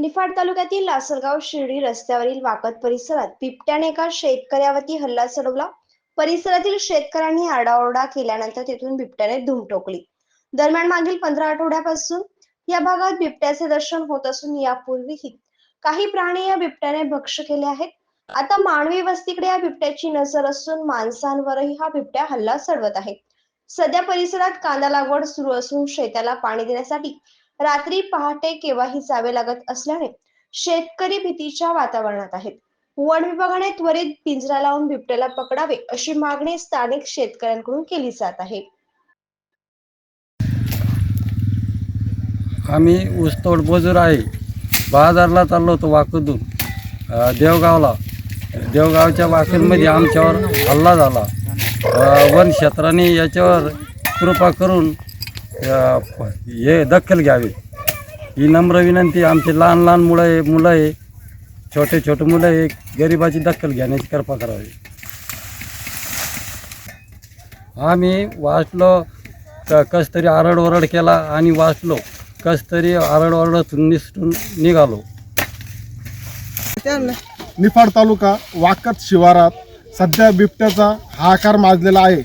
निफाड तालुक्यातील लासलगाव शिर्डी रस्त्यावरील वाकद परिसरात बिबट्याने एका शेतकऱ्यावरती हल्ला चढवला. परिसरातील शेतकऱ्यांनी आरडाओरडा केल्यानंतर तेथून बिबट्याने धूम ठोकली. दरम्यान मागील 15 आठवड्यापासून या भागात बिबट्याचे दर्शन होत असून यापूर्वीही काही प्राणी या बिबट्याने भक्ष्य केले आहेत. आता मानवी वस्तीकडे या बिबट्याची नजर असून माणसांवरही हा बिबट्या हल्ला चढवत आहे. सध्या परिसरात कांदा लागवड सुरू असून शेताला पाणी देण्यासाठी रात्री पहाटे केव्हाही जावे लागत असल्याने शेतकरी भीतीच्या वातावरणात आहेत. वन विभागाने त्वरित पिंजरा लावून बिबट्याला पकडावे अशी मागणी स्थानिक शेतकऱ्यांकडून केली जात आहे. आम्ही ऊसतोड मजूर आहे. बाजारला चाललो होतो वाकडून देवगावला. देवगावच्या वाकडमध्ये आमच्यावर हल्ला झाला. वन क्षेत्राने याच्यावर कृपा करून हे दखल घ्यावी ही नम्र विनंती. आमचे लहान लहान मुलं आहे, छोटे छोटे मुलं आहे, गरिबाची दखल घेण्याची कृपा करावी. आम्ही वाचलो कस तरी आरडओरड केला आणि वाचलो कस तरी आरडओरडून निसटून निघालो. निफाड तालुका वाकद शिवारात सध्या बिबट्याचा हाहाकार माजलेला आहे.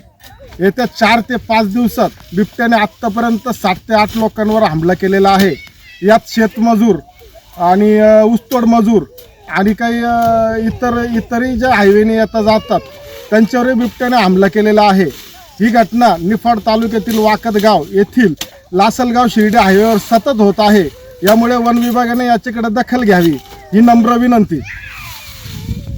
येत्या 4 ते 5 दिवसात बिबट्याने आत्तापर्यंत 7 ते 8 लोकांवर हमला केलेला आहे. यात शेतमजूर आणि ऊसतोड मजूर आणि काही इतरही जे हायवेने येता जातात त्यांच्यावरही बिबट्याने हमला केलेला आहे. ही घटना निफाड तालुक्यातील वाकद गाव येथील लासलगाव शिर्डी हायवेवर सतत होत आहे. यामुळे वन विभागाने याच्याकडे दखल घ्यावी ही नम्र विनंती.